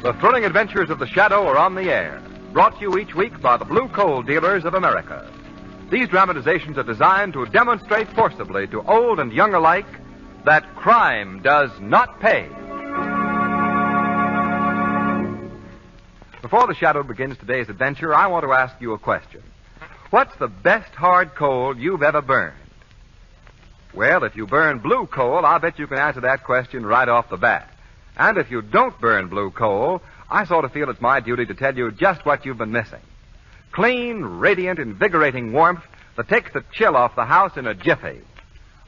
The thrilling adventures of the Shadow are on the air, brought to you each week by the Blue Coal Dealers of America. These dramatizations are designed to demonstrate forcibly to old and young alike that crime does not pay. Before the Shadow begins today's adventure, I want to ask you a question. What's the best hard coal you've ever burned? Well, if you burn blue coal, I'll bet you can answer that question right off the bat. And if you don't burn blue coal, I sort of feel it's my duty to tell you just what you've been missing. Clean, radiant, invigorating warmth that takes the chill off the house in a jiffy.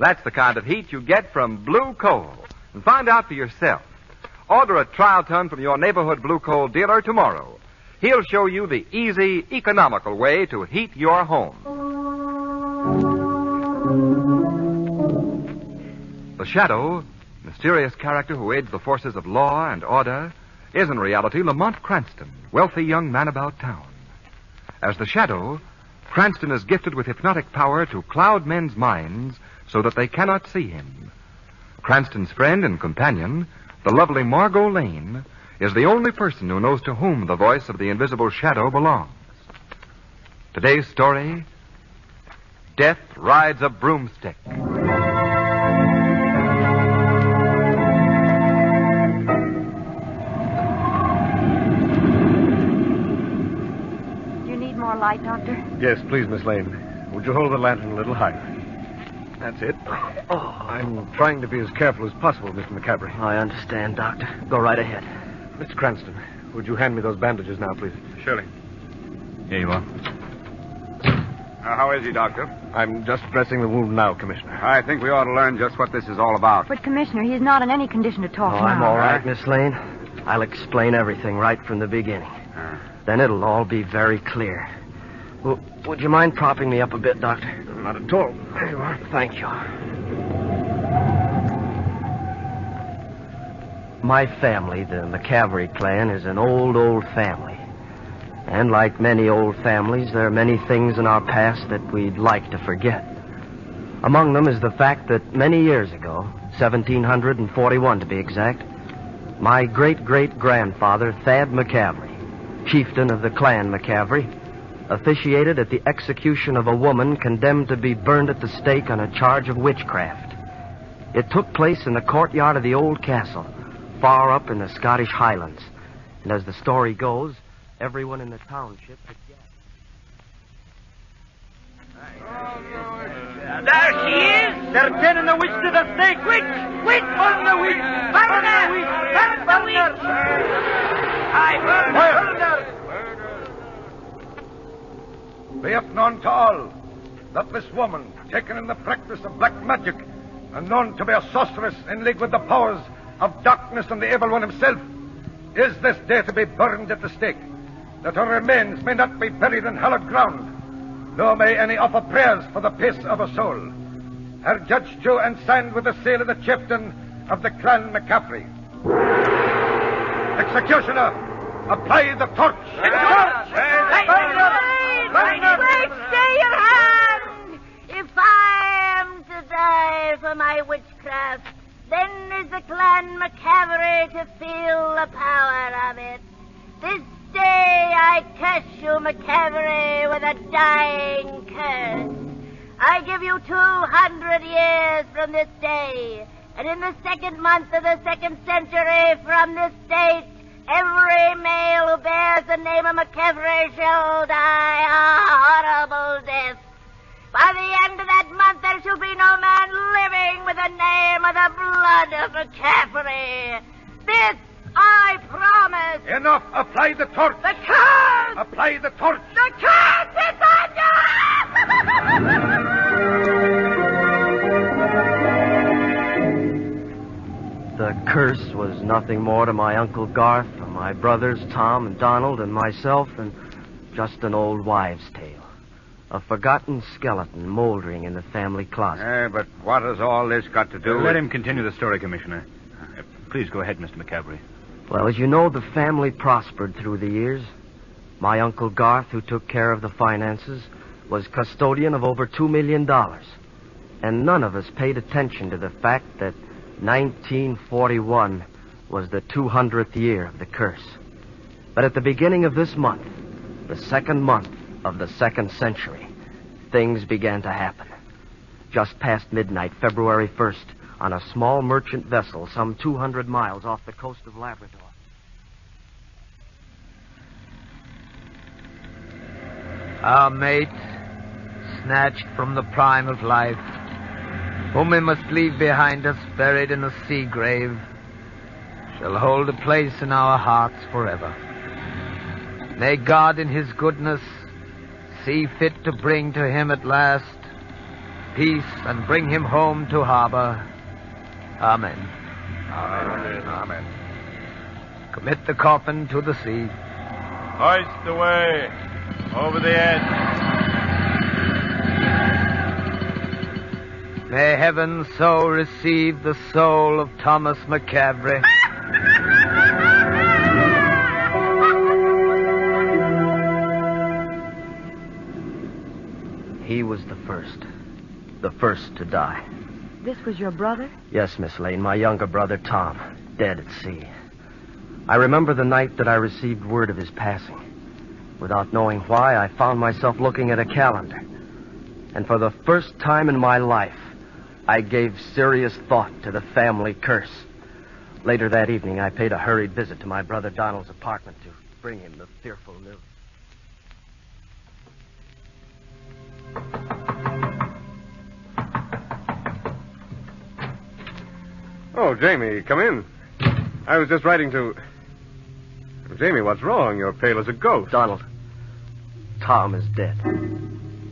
That's the kind of heat you get from blue coal. And find out for yourself. Order a trial ton from your neighborhood blue coal dealer tomorrow. He'll show you the easy, economical way to heat your home. The Shadow, mysterious character who aids the forces of law and order, is in reality Lamont Cranston, wealthy young man about town. As the Shadow, Cranston is gifted with hypnotic power to cloud men's minds so that they cannot see him. Cranston's friend and companion, the lovely Margo Lane, is the only person who knows to whom the voice of the invisible Shadow belongs. Today's story, Death Rides a Broomstick. Light, Doctor? Yes, please, Miss Lane. Would you hold the lantern a little higher? That's it. Oh. I'm trying to be as careful as possible, Mr. McCaffrey. I understand, Doctor. Go right ahead. Mr. Cranston, would you hand me those bandages now, please? Surely. Here you are. How is he, Doctor? I'm just dressing the wound now, Commissioner. I think we ought to learn just what this is all about. But, Commissioner, he's not in any condition to talk now. I'm all right, Miss Lane. I'll explain everything right from the beginning. Then it'll all be very clear. Would you mind propping me up a bit, Doctor? Not at all. There you are. Thank you. My family, the McCaffrey clan, is an old family. And like many old families, there are many things in our past that we'd like to forget. Among them is the fact that many years ago, 1741 to be exact, my great-great-grandfather, Thad McCaffrey, chieftain of the clan McCaffrey, officiated at the execution of a woman condemned to be burned at the stake on a charge of witchcraft. It took place in the courtyard of the old castle, far up in the Scottish Highlands. And as the story goes, everyone in the township had gathered. There she is! They're pinning the witch to the stake! Witch! Witch! Burn the witch! Burn the witch! Burn the witch! I burn her! Be it known to all that this woman, taken in the practice of black magic and known to be a sorceress in league with the powers of darkness and the evil one himself, is this day to be burned at the stake, that her remains may not be buried in hallowed ground, nor may any offer prayers for the peace of her soul. Her judged to and signed with the seal of the chieftain of the clan McCaffrey. Executioner, apply the torch! Wait, stay your hand! If I am to die for my witchcraft, then is the clan McCaffrey to feel the power of it. This day I curse you, McCaffrey, with a dying curse. I give you 200 years from this day, and in the second month of the 2nd century from this date, every male who bears the name of McCaffrey shall die a horrible death. By the end of that month, there shall be no man living with the name of the blood of McCaffrey. This I promise. Enough! Apply the torch! The curse! Apply the torch! The curse is on you! The curse was nothing more to my Uncle Garth, or my brothers Tom and Donald and myself, than just an old wives' tale. A forgotten skeleton moldering in the family closet. But what has all this got to do with... Let him continue the story, Commissioner. Please go ahead, Mr. McCaffrey. Well, as you know, the family prospered through the years. My Uncle Garth, who took care of the finances, was custodian of over $2 million. And none of us paid attention to the fact that 1941 was the 200th year of the curse. But at the beginning of this month, the second month of the second century, things began to happen. Just past midnight, February 1st, on a small merchant vessel some 200 miles off the coast of Labrador. Our mate, snatched from the prime of life, whom we must leave behind us buried in a sea grave, shall hold a place in our hearts forever. May God in his goodness see fit to bring to him at last peace and bring him home to harbor. Amen. Amen. Amen. Commit the coffin to the sea. Hoist away. Over the edge. May heaven so receive the soul of Thomas McCavery. He was the first to die. This was your brother? Yes, Miss Lane, my younger brother, Tom, dead at sea. I remember the night that I received word of his passing. Without knowing why, I found myself looking at a calendar. And for the first time in my life, I gave serious thought to the family curse. Later that evening, I paid a hurried visit to my brother Donald's apartment to bring him the fearful news. Oh, Jamie, come in. I was just writing to... Jamie, what's wrong? You're pale as a ghost. Donald, Tom is dead.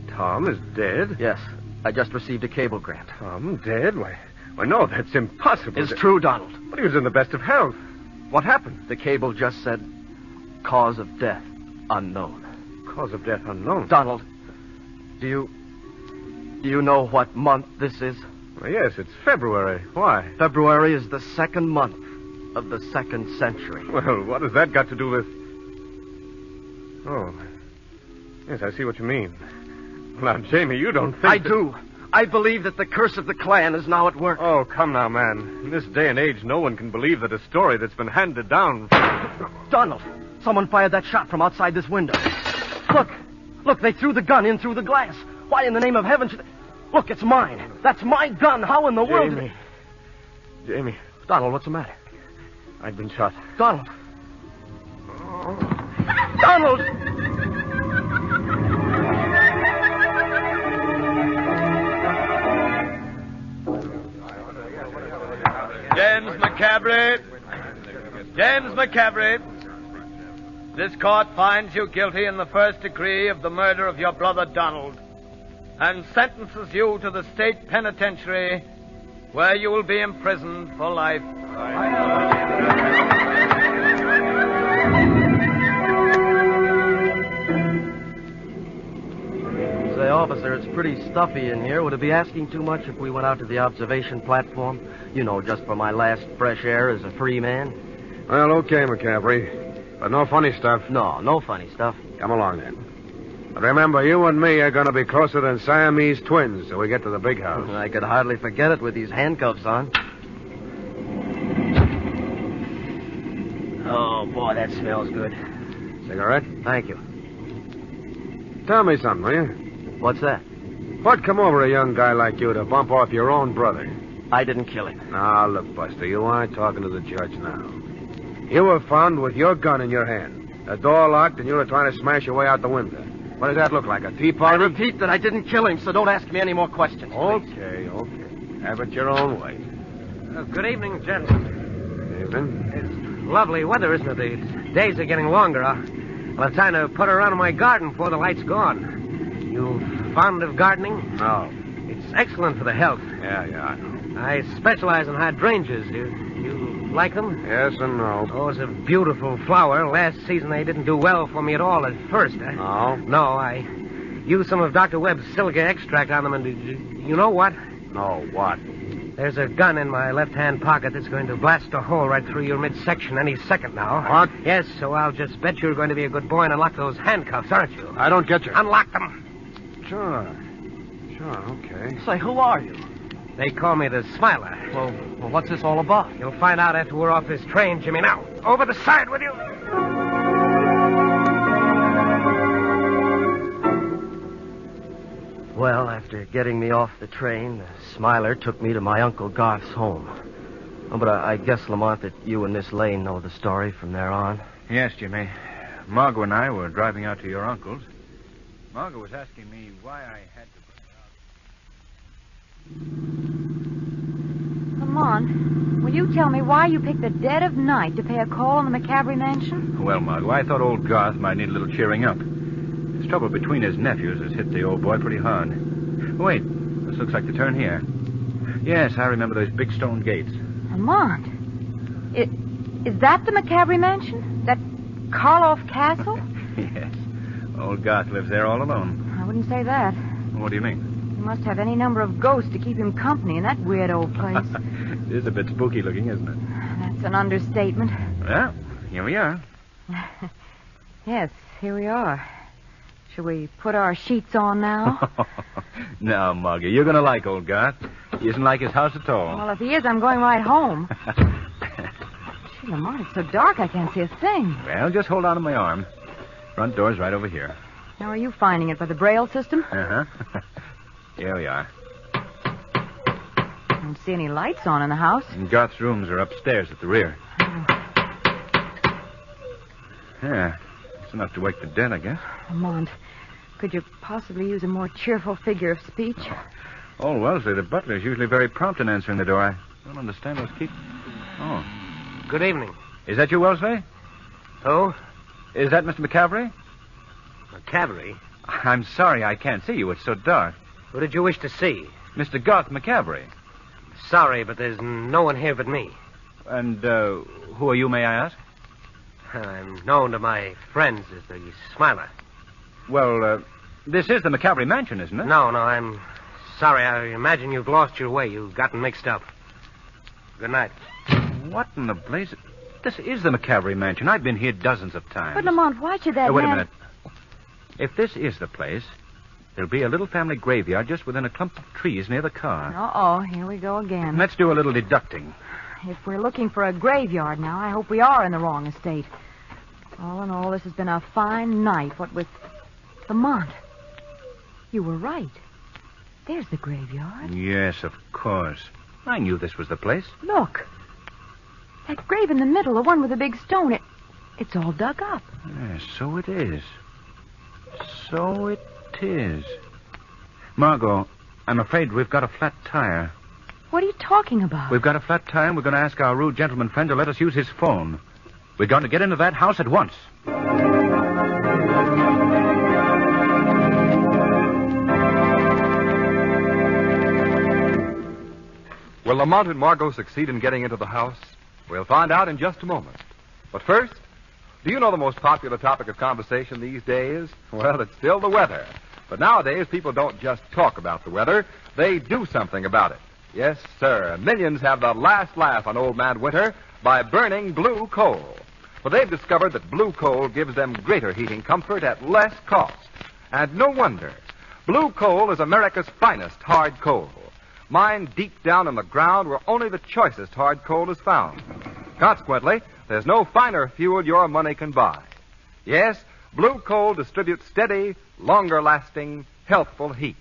Tom is dead? Yes, I just received a cablegram. Tom dead? Why, no, that's impossible. It's true, Donald. But he was in the best of health. What happened? The cable just said, cause of death unknown. Cause of death unknown? Donald, do you know what month this is? Well, yes, it's February. Why? February is the second month of the second century. Well, what has that got to do with... Oh, yes, I see what you mean. Now, Jamie, you don't think... I do. I believe that the curse of the clan is now at work. Oh, come now, man. In this day and age, no one can believe that a story that's been handed down... Donald, someone fired that shot from outside this window. Look, they threw the gun in through the glass. Why in the name of heaven should they... Look, it's mine. That's my gun. How in the world... Jamie. Donald, what's the matter? I've been shot. Donald. Donald! James McCavery. James McCavery. This court finds you guilty in the first degree of the murder of your brother Donald and sentences you to the state penitentiary where you will be imprisoned for life. Say, officer, it's pretty stuffy in here. Would it be asking too much if we went out to the observation platform? You know, just for my last fresh air as a free man. Well, okay, McCavery. But no funny stuff. No funny stuff. Come along, then. But remember, you and me are going to be closer than Siamese twins till we get to the big house. I could hardly forget it with these handcuffs on. Oh, boy, that smells good. Cigarette? Thank you. Tell me something, will you? What's that? What'd come over a young guy like you to bump off your own brother? I didn't kill him. Now, look, Buster, you aren't talking to the judge now. You were found with your gun in your hand. The door locked, and you were trying to smash your way out the window. What does that look like, a tea party? I repeat that I didn't kill him, so don't ask me any more questions, please. Okay. Have it your own way. Good evening, gentlemen. Evening. It's lovely weather, isn't it? The days are getting longer. I'll have time to put around in my garden before the light's gone. You fond of gardening? No. It's excellent for the health. Yeah, I know. I specialize in hydrangeas. You like them? Yes and no. Oh, it's a beautiful flower. Last season they didn't do well for me at all at first. No? No, I used some of Dr. Webb's silica extract on them, and you know what? No, what? There's a gun in my left-hand pocket that's going to blast a hole right through your midsection any second now. What? Yes, so I'll just bet you're going to be a good boy and unlock those handcuffs, aren't you? I don't get you. Unlock them. Sure, okay. Say, who are you? They call me the Smiler. Well, what's this all about? You'll find out after we're off this train, Jimmy. Now, over the side with you. Well, after getting me off the train, Smiler took me to my Uncle Garth's home. Oh, but I guess, Lamont, that you and Miss Lane know the story from there on. Yes, Jimmy. Margo and I were driving out to your uncle's. Margo was asking me why I had to... Lamont, will you tell me why you picked the dead of night to pay a call on the McCavery mansion? Well, Margo, I thought old Garth might need a little cheering up. This trouble between his nephews has hit the old boy pretty hard. Wait, this looks like the turn here. Yes, I remember those big stone gates. Lamont, is that the McCavery mansion? That Karloff Castle? Yes. Old Garth lives there all alone. I wouldn't say that. What do you mean? He must have any number of ghosts to keep him company in that weird old place. It is a bit spooky looking, isn't it? That's an understatement. Well, here we are. Yes, here we are. Shall we put our sheets on now? Now, Margo, you're going to like old Garth. He isn't like his house at all. Well, if he is, I'm going right home. Gee, Lamont, it's so dark I can't see a thing. Well, just hold on to my arm. Front door's right over here. How are you finding it? By the Braille system? Uh-huh. Here we are. I don't see any lights on in the house. And Garth's rooms are upstairs at the rear. Oh. Yeah, it's enough to wake the dead, I guess. Lamont, could you possibly use a more cheerful figure of speech? Old Wellesley, the butler, is usually very prompt in answering the door. I don't understand what's keep... Oh. Good evening. Is that you, Wellesley? Oh? Is that Mr. McCavery? McCavery? I'm sorry I can't see you. It's so dark. Who did you wish to see? Mr. Garth McCavery. Sorry, but there's no one here but me. And, who are you, may I ask? I'm known to my friends as the Smiler. Well, this is the McCavery mansion, isn't it? No, I'm sorry. I imagine you've lost your way. You've gotten mixed up. Good night. What in the blaze... This is the McCavery mansion. I've been here dozens of times. But, Lamont, why should that Wait man... a minute. If this is the place, there'll be a little family graveyard just within a clump of trees near the car. Uh-oh, here we go again. Let's do a little deducting. If we're looking for a graveyard now, I hope we are in the wrong estate. All in all, this has been a fine night, what with... Lamont, you were right. There's the graveyard. Yes, of course. I knew this was the place. Look. That grave in the middle, the one with the big stone, it's all dug up. Yes, so it is. So it is. Margo, I'm afraid we've got a flat tire. What are you talking about? We've got a flat tire, and we're going to ask our rude gentleman friend to let us use his phone. We're going to get into that house at once. Will Lamont and Margo succeed in getting into the house? We'll find out in just a moment. But first, do you know the most popular topic of conversation these days? Well, it's still the weather. But nowadays, people don't just talk about the weather. They do something about it. Yes, sir. Millions have the last laugh on Old Man Winter by burning blue coal. For they've discovered that blue coal gives them greater heating comfort at less cost. And no wonder. Blue coal is America's finest hard coal. Mined deep down in the ground where only the choicest hard coal is found. Consequently, there's no finer fuel your money can buy. Yes, blue coal distributes steady, longer-lasting, healthful heat.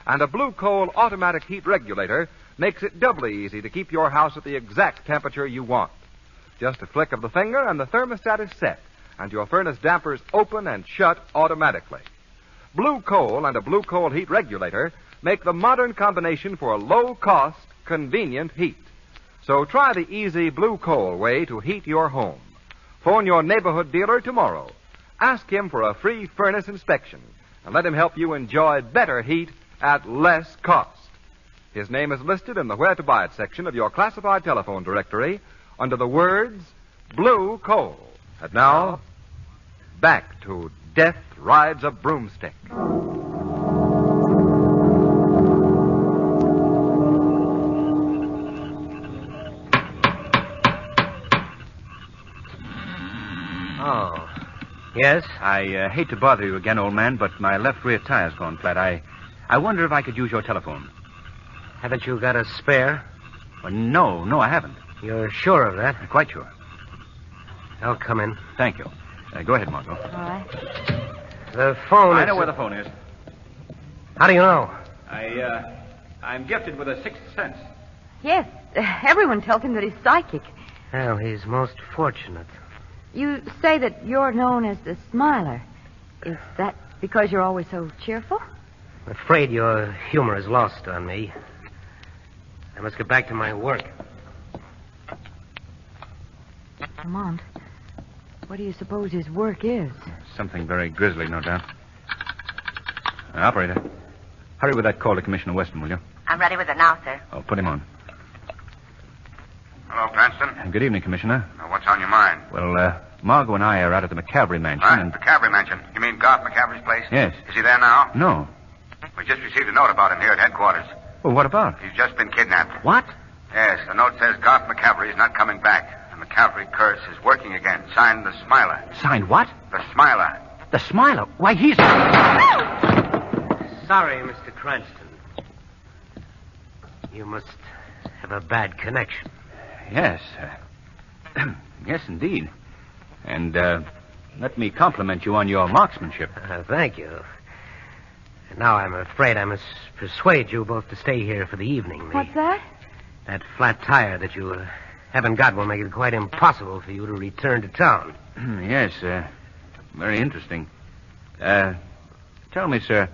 And a blue coal automatic heat regulator makes it doubly easy to keep your house at the exact temperature you want. Just a flick of the finger and the thermostat is set, and your furnace dampers open and shut automatically. Blue coal and a blue coal heat regulator make the modern combination for low-cost, convenient heat. So try the easy blue coal way to heat your home. Phone your neighborhood dealer tomorrow. Ask him for a free furnace inspection and let him help you enjoy better heat at less cost. His name is listed in the Where to Buy It section of your classified telephone directory under the words Blue Coal. And now, back to Death Rides a Broomstick. Oh. Yes? I hate to bother you again, old man, but my left rear tire's gone flat. I wonder if I could use your telephone. Haven't you got a spare? No, I haven't. You're sure of that? Quite sure. I'll come in. Thank you. Go ahead, Margo. All right. The phone I know where the phone is. How do you know? I'm gifted with a sixth sense. Yes, everyone tells him that he's psychic. Well, he's most fortunate. You say that you're known as the Smiler. Is that because you're always so cheerful? I'm afraid your humor is lost on me. I must get back to my work. Lamont, what do you suppose his work is? Something very grisly, no doubt. Operator, hurry with that call to Commissioner Weston, will you? I'm ready with it now, sir. Oh, put him on. Hello, Cranston. Good evening, Commissioner. What's on your mind? Well, Margo and I are out at the McCavery mansion. What? And... McCavery mansion? You mean Garth McCavery's place? Yes. Is he there now? No. We just received a note about him here at headquarters. Well, what about? He's just been kidnapped. What? Yes, the note says Garth McCavery is not coming back. The McCavery curse is working again. Signed the Smiler. Signed what? The Smiler. The Smiler? Why, he's... Sorry, Mr. Cranston. You must have a bad connection. Yes. Yes, indeed. And, let me compliment you on your marksmanship. Thank you. And now I'm afraid I must persuade you both to stay here for the evening. What's that? That flat tire that you haven't got will make it quite impossible for you to return to town. Yes, very interesting. Tell me, sir,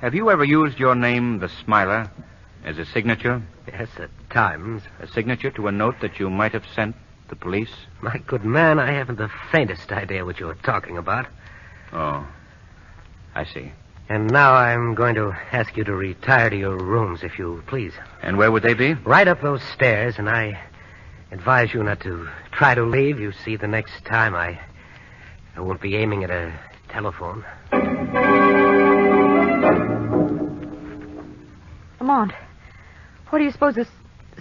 have you ever used your name, the Smiler, as a signature? Yes, at times. A signature to a note that you might have sent the police? My good man, I haven't the faintest idea what you're talking about. Oh, I see. And now I'm going to ask you to retire to your rooms, if you please. And where would they be? Right up those stairs, and I advise you not to try to leave. You see, the next time I won't be aiming at a telephone. Lamont, what do you suppose this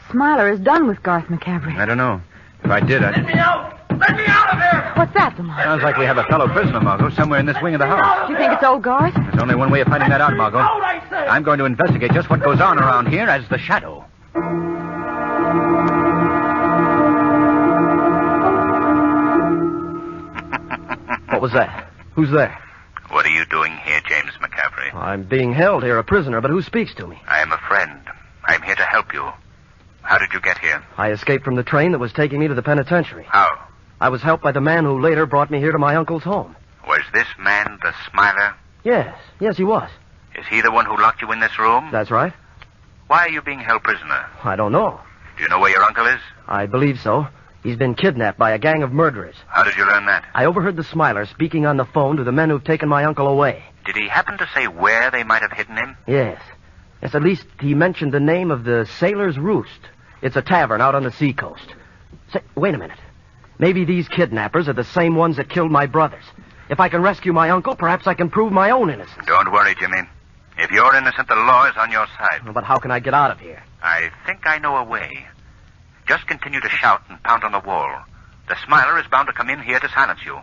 Smiler has done with Garth McCavery? I don't know. If I did, Let me out! Let me out of here! What's that, Lamont? Sounds like we have a fellow prisoner, Margo, somewhere in this wing of the house. Do you think it's old Garth? There's only one way of finding that out, Margo. Out, I say! I'm going to investigate just what goes on around here as the Shadow. What was that? Who's there? What are you doing here, James McCavery? I'm being held here, a prisoner, but who speaks to me? I am a friend. I'm here to help you. How did you get here? I escaped from the train that was taking me to the penitentiary. How? I was helped by the man who later brought me here to my uncle's home. Was this man the Smiler? Yes, he was. Is he the one who locked you in this room? That's right. Why are you being held prisoner? I don't know. Do you know where your uncle is? I believe so. He's been kidnapped by a gang of murderers. How did you learn that? I overheard the Smiler speaking on the phone to the men who've taken my uncle away. Did he happen to say where they might have hidden him? Yes, at least he mentioned the name of the Sailor's Roost. It's a tavern out on the seacoast. Say, wait a minute. Maybe these kidnappers are the same ones that killed my brothers. If I can rescue my uncle, perhaps I can prove my own innocence. Don't worry, Jimmy. If you're innocent, the law is on your side. But how can I get out of here? I think I know a way. Just continue to shout and pound on the wall. The Smiler is bound to come in here to silence you.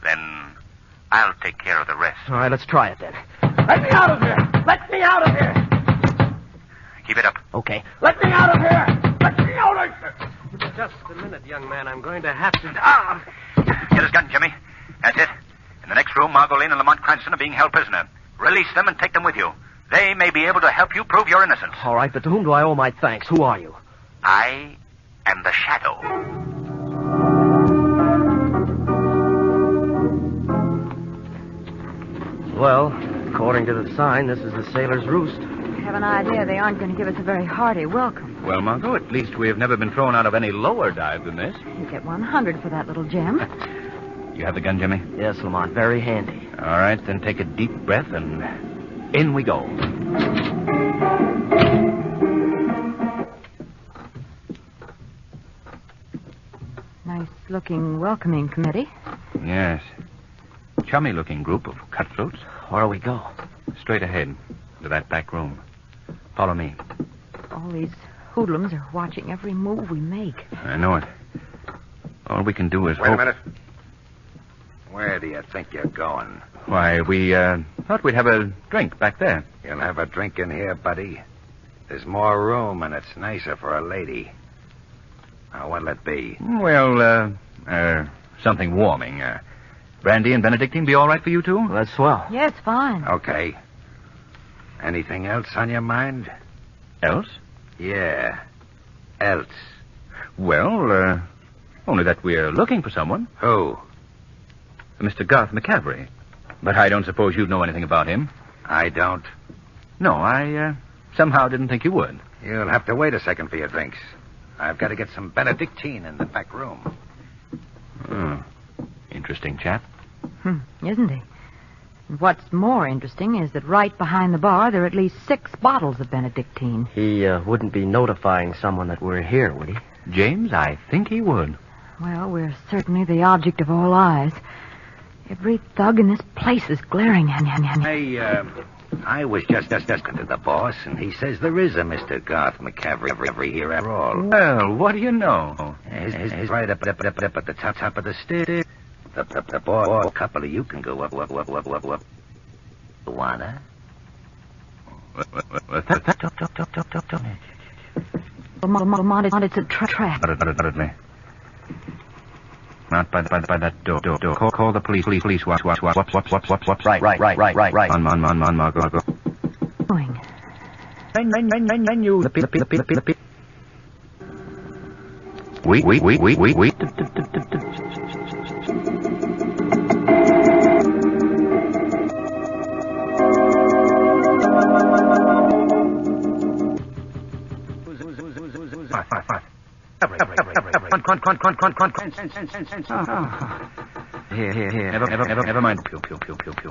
Then I'll take care of the rest. All right, let's try it then. Let me out of here! Let me out of here! Keep it up. Okay. Let me out of here! Let me out of here! Just a minute, young man. I'm going to have to... Get his gun, Jimmy. That's it. In the next room, Margo Lane and Lamont Cranston are being held prisoner. Release them and take them with you. They may be able to help you prove your innocence. All right, but to whom do I owe my thanks? Who are you? I am the Shadow. Well, according to the sign, this is the Sailor's Roost. I have an idea they aren't going to give us a very hearty welcome. Well, Margo, at least we have never been thrown out of any lower dive than this. You get 100 for that little gem. You have the gun, Jimmy? Yes, Lamont, very handy. All right, then take a deep breath and in we go. Nice-looking welcoming committee. Yes. Chummy-looking group of cutthroats. Where do we go? Straight ahead to that back room. Follow me. All these hoodlums are watching every move we make. I know it. All we can do is Wait hope... a minute. Where do you think you're going? Why, we thought we'd have a drink back there. You'll have a drink in here, buddy. There's more room, and it's nicer for a lady. Now, what'll it be? Well, something warming. Brandy and Benedictine be all right for you two? Well, that's swell. Yes, fine. Okay. Anything else on your mind? Else? Yeah. Else. Well, only that we're looking for someone. Who? Mr. Garth McCavery. But I don't suppose you'd know anything about him. I don't. No, I somehow didn't think you would. You'll have to wait a second for your drinks. I've got to get some Benedictine in the back room. Interesting chap. Isn't he? And what's more interesting is that right behind the bar there are at least 6 bottles of Benedictine. He wouldn't be notifying someone that we're here, would he? James, I think he would. Well, we're certainly the object of all eyes. Every thug in this place is glaring at me. I was just talking to the boss, and he says there is a Mr. Garth McCavery here after all. Well, what do you know? He's right up at the top of the stairs. The boss, a couple of you can go up. Wanna? Lamont, it's a trap. Undoubtedly. Not by that door. Call the police. What? Right. On, Margo. Going. You. Wait. Here. Never mind. Pew.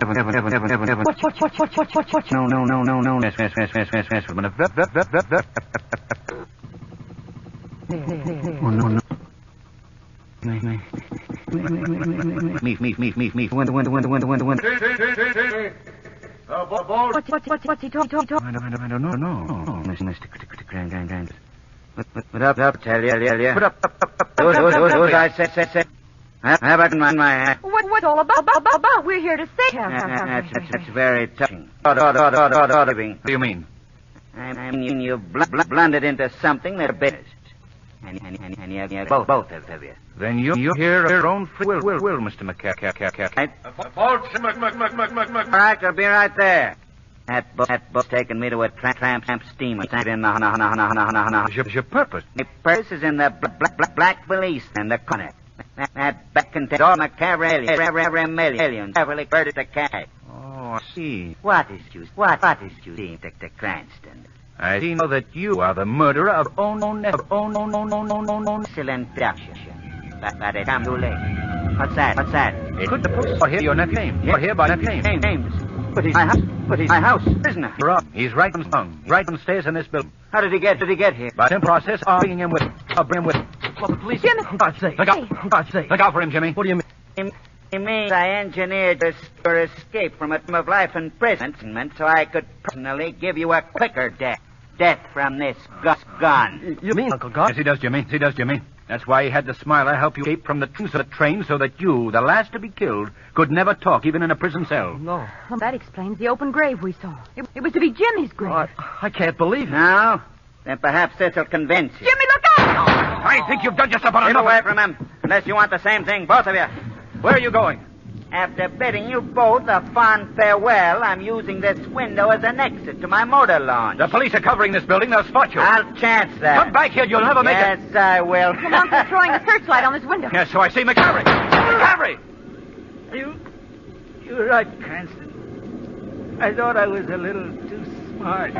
What? No. Yes. Oh, no. Me. When. What's he talking? I don't know. Mr. Put up, tell you. Put up. Those I said. How about my... What's all about? We're here to save him. That's very touching. What do you mean? I mean, you blundered into something that business. And you both of you. Then you hear your own free will, Mr. McCack. All right, I'll be right there. That boat's taking me to a tramp steamer. In the... Your purpose? My purse is in the black valise in the corner. That bag contains all McCavery millions. Heavily burdened to cash. Oh, I see. What is you seeing, Dr. Cranston? I see now that you are the murderer of own. Excellent deduction. But it come too late. What's that? It could the post hear your nephew's name. Or hear by nephew's name. Names. But he's my house, isn't it? Wrong. He's right on tongue. Right on stairs in this building. How did he get here? By some process, I'll bring him with. Well, the police. Jimmy! For God's sake. Look out for him, Jimmy. What do you mean? He means I engineered your escape from a term of life imprisonment so I could personally give you a quicker death. Death from this gun. You mean, Uncle Garth? Yes, he does, Jimmy. That's why he had the Smiler help you escape from the train so that you, the last to be killed, could never talk, even in a prison cell. No. Well, that explains the open grave we saw. It was to be Jimmy's grave. Oh, I can't believe it. No? Then perhaps this'll convince you. Jimmy, look out! I think you've done yourself enough. Keep away from him, unless you want the same thing, both of you. Where are you going? After bidding you both a fond farewell, I'm using this window as an exit to my motor launch. The police are covering this building. They'll spot you. I'll chance that. Come back here. You'll never make it. Yes, I will. Lamont's throwing a searchlight on this window. Yes, so I see McCavery. You're right, Cranston. I thought I was a little too smart.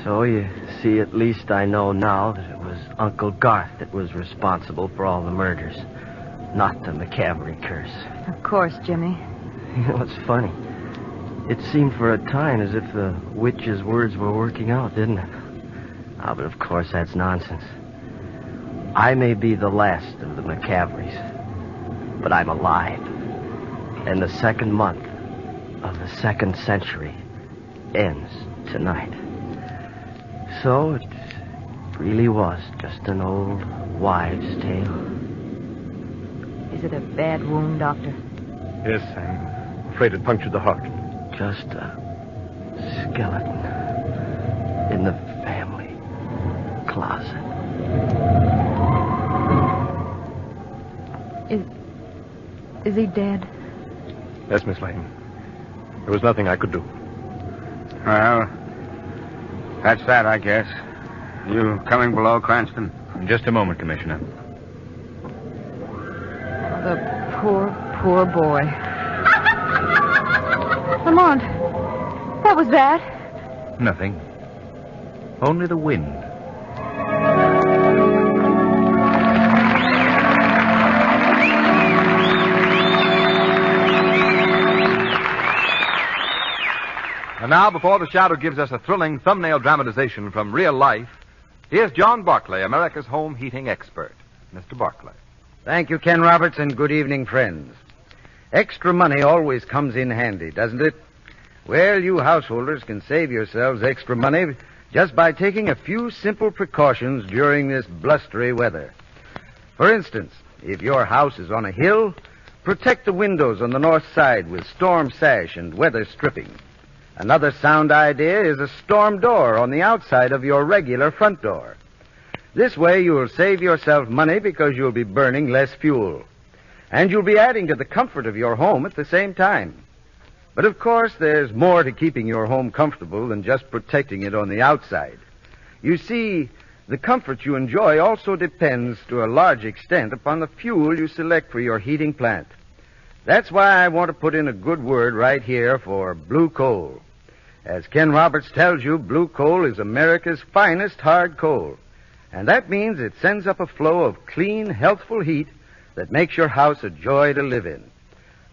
So you see, at least I know now that it was Uncle Garth that was responsible for all the murders, not the McCavery curse. Of course, Jimmy. You know, it's funny. It seemed for a time as if the witch's words were working out, didn't it? Ah, but of course that's nonsense. I may be the last of the McCaverys, but I'm alive. And the second month of the second century ends tonight. So it really was just an old wives' tale. Is it a bad wound, Doctor? Yes, I'm afraid it punctured the heart. Just a skeleton in the family closet. Is he dead? Yes, Miss Lane. There was nothing I could do. Well, that's that, I guess. You coming below, Cranston? In just a moment, Commissioner. The poor boy. Lamont, what was that? Nothing. Only the wind. And now, before the Shadow gives us a thrilling thumbnail dramatization from real life, here's John Barclay, America's home heating expert. Mr. Barclay. Thank you, Ken Roberts, and good evening, friends. Extra money always comes in handy, doesn't it? Well, you householders can save yourselves extra money just by taking a few simple precautions during this blustery weather. For instance, if your house is on a hill, protect the windows on the north side with storm sash and weather stripping. Another sound idea is a storm door on the outside of your regular front door. This way you'll save yourself money because you'll be burning less fuel. And you'll be adding to the comfort of your home at the same time. But of course, there's more to keeping your home comfortable than just protecting it on the outside. You see, the comfort you enjoy also depends to a large extent upon the fuel you select for your heating plant. That's why I want to put in a good word right here for blue coal. As Ken Roberts tells you, blue coal is America's finest hard coal. And that means it sends up a flow of clean, healthful heat that makes your house a joy to live in.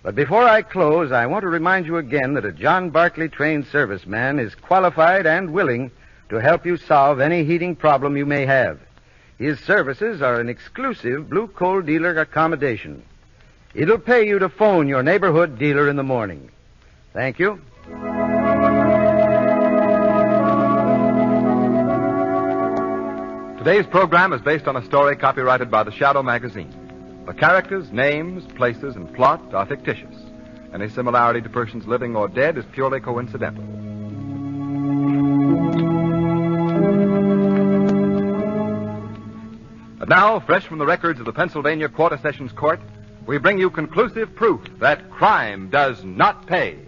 But before I close, I want to remind you again that a John Barclay trained serviceman is qualified and willing to help you solve any heating problem you may have. His services are an exclusive blue coal dealer accommodation. It'll pay you to phone your neighborhood dealer in the morning. Thank you. Today's program is based on a story copyrighted by the Shadow magazine. The characters, names, places, and plot are fictitious. Any similarity to persons living or dead is purely coincidental. And now, fresh from the records of the Pennsylvania Quarter Sessions Court, we bring you conclusive proof that crime does not pay.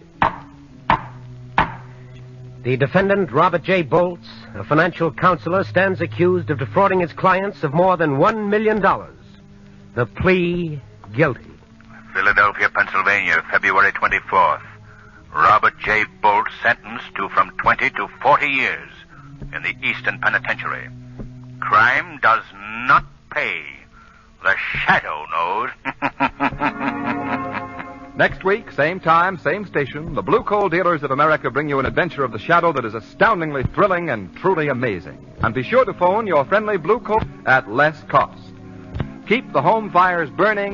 The defendant, Robert J. Bolts, a financial counselor, stands accused of defrauding his clients of more than $1 million. The plea, guilty. Philadelphia, Pennsylvania, February 24th. Robert J. Bolts sentenced to from 20 to 40 years in the Eastern Penitentiary. Crime does not pay. The Shadow knows. Next week, same time, same station, the Blue Coal Dealers of America bring you an adventure of the Shadow that is astoundingly thrilling and truly amazing. And be sure to phone your friendly Blue Coal at less cost. Keep the home fires burning